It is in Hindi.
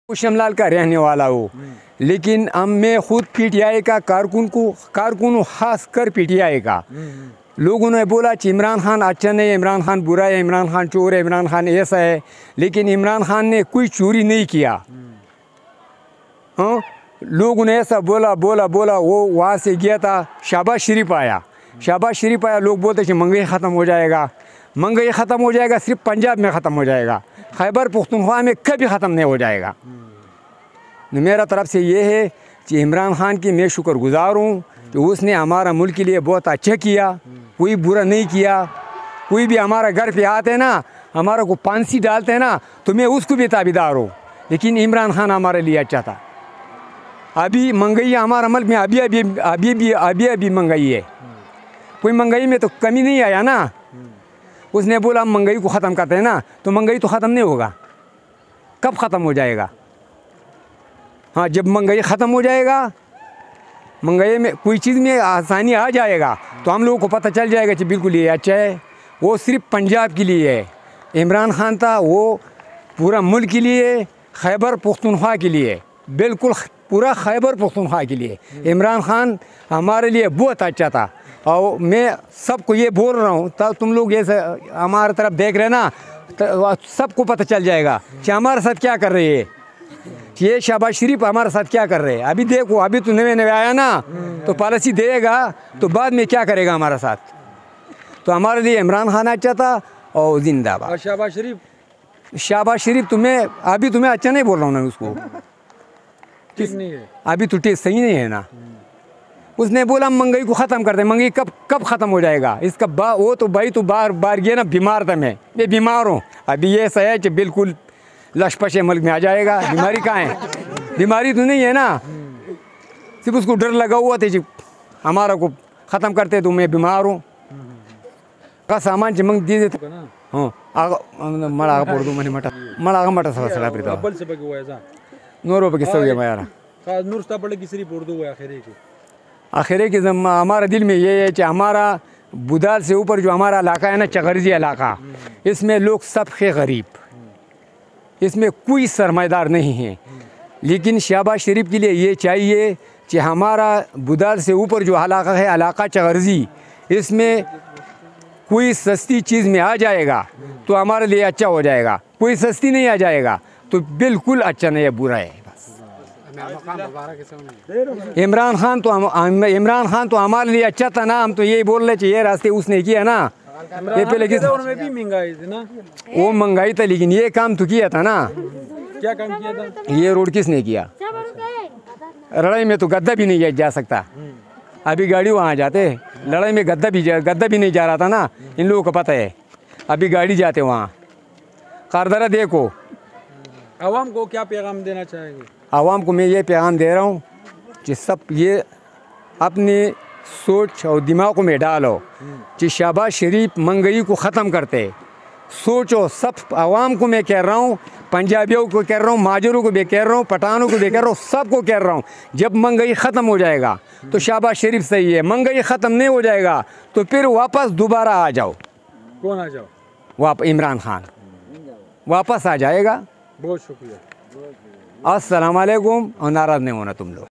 शमलाल का रहने वाला हूँ, लेकिन मैं खुद पीटीआई का कारकुन खास कर पीटीआई का। लोगों ने बोला कि इमरान खान अच्छा नहीं है, इमरान खान बुरा है, इमरान खान चोर है, इमरान खान ऐसा है, लेकिन इमरान खान ने कोई चोरी नहीं किया। हाँ, लोगों ने ऐसा बोला वो वहाँ से गया था, शहबाज शरीफ आया, लोग बोलते कि महंगाई ख़त्म हो जाएगा, महंगाई ख़त्म हो जाएगा, सिर्फ पंजाब में ख़त्म हो जाएगा, खैबर पख्तूनख्वा में कभी ख़त्म नहीं हो जाएगा। मेरा तरफ से ये है कि इमरान खान की मैं शुक्रगुज़ार हूँ कि उसने हमारा मुल्क के लिए बहुत अच्छा किया, कोई बुरा नहीं किया। कोई भी हमारा घर पे आते हैं ना, हमारा को फांसी डालते हैं ना, तो मैं उसको भी ताबेदार हूँ, लेकिन इमरान खान हमारे लिए अच्छा था। अभी महंगाई हमारा मुल्क में अभी महंगाई है, कोई महंगाई में तो कमी नहीं आया ना। उसने बोला हम महंगाई को ख़त्म करते हैं ना, तो महंगाई तो ख़त्म नहीं होगा, कब ख़त्म हो जाएगा? हाँ, जब महंगाई ख़त्म हो जाएगा, महंगाई में कोई चीज़ में आसानी आ जाएगा, तो हम लोगों को पता चल जाएगा कि बिल्कुल ये अच्छा है। वो सिर्फ पंजाब के लिए है, इमरान खान था वो पूरा मुल्क के लिए, खैबर पख्तूनख्वा के लिए, बिल्कुल पूरा खैबर पख्तूनख्वा के लिए इमरान खान हमारे लिए बहुत अच्छा था। और मैं सबको ये बोल रहा हूँ, तब तुम लोग ये हमारे तरफ देख रहे हैं ना, तो सबको पता चल जाएगा कि हमारे साथ क्या कर रही है, ये शहबाज शरीफ हमारे साथ क्या कर रहे हैं। अभी देखो, अभी तो नवे आया ना, तो पॉलिसी देगा, तो बाद में क्या करेगा हमारे साथ। तो हमारे लिए इमरान खान अच्छा था और जिंदाबाद। शहबाज शरीफ तुम्हें अच्छा नहीं बोल रहा हूँ ना, उसको नहीं है अभी तो टेस्ट सही नहीं है ना। उसने बोला महंगाई को ख़त्म कर दे, महंगाई कब ख़त्म हो जाएगा इसका वो तो भाई तो बार गया ना, बीमार था मैं बीमार हूँ। अभी ये सही है कि बिल्कुल लशपशे मुल्क में आ जाएगा। बीमारी कहाँ है? बीमारी तो नहीं है ना, सिर्फ उसको डर लगा हुआ था कि हमारा को ख़त्म करते, तो मैं बीमार हूँ का सामान चिमंग दे देते। हाँ, मड़ा पड़ दो मैंने मटा सला प्रीता नूर रुपये किस्सा हो गया मेरा आखिर की हमारे दिल में ये है कि हमारा बुदाल से ऊपर जो हमारा इलाका है ना, चगरजी इलाका, इसमें लोग सब खे गरीब, इसमें कोई सरमाएदार नहीं है। लेकिन शहबाज शरीफ के लिए ये चाहिए कि हमारा बुदाल से ऊपर जो इलाका है, इलाका चगरजी, इसमें कोई सस्ती चीज़ में आ जाएगा तो हमारे लिए अच्छा हो जाएगा, कोई सस्ती नहीं आ जाएगा तो बिल्कुल अच्छा नहीं है, बुरा है। इमरान खान तो हमारे लिए अच्छा था ना, हम तो यही बोल रहे थे, ये रास्ते उसने किया ना। ये पहले महंगाई थी ना, वो महंगाई था, लेकिन ये काम तो किया था ना। क्या काम किया था? ये रोड किसने किया? लड़ाई में तो गद्दा भी नहीं जा सकता। अभी गाड़ी वहाँ जाते, लड़ाई में गद्दा भी नहीं जा रहा था ना, इन लोगों को पता है। अभी गाड़ी जाते वहाँ, कारदारा देखो। आवाम को क्या पैगाम देना चाहेंगे? आवाम को मैं ये पैगाम दे रहा हूँ कि सब ये अपनी सोच और दिमाग में डालो कि शहबाज शरीफ महंगाई को ख़त्म करते। सोचो, सब आवाम को मैं कह रहा हूँ, पंजाबियों को कह रहा हूँ, माजरों को भी कह रहा हूँ, पठानों को भी कह रहा हूँ, सबको कह रहा हूँ, जब महंगाई ख़त्म हो जाएगा तो शहबाज शरीफ सही है। महंगाई ख़त्म नहीं हो जाएगा तो फिर वापस दोबारा आ जाओ। कौन आ जाओ? इमरान खान वापस आ जाएगा। बहुत शुक्रिया। अस्सलाम वालेकुम, और नाराज़ नहीं होना तुम लोग।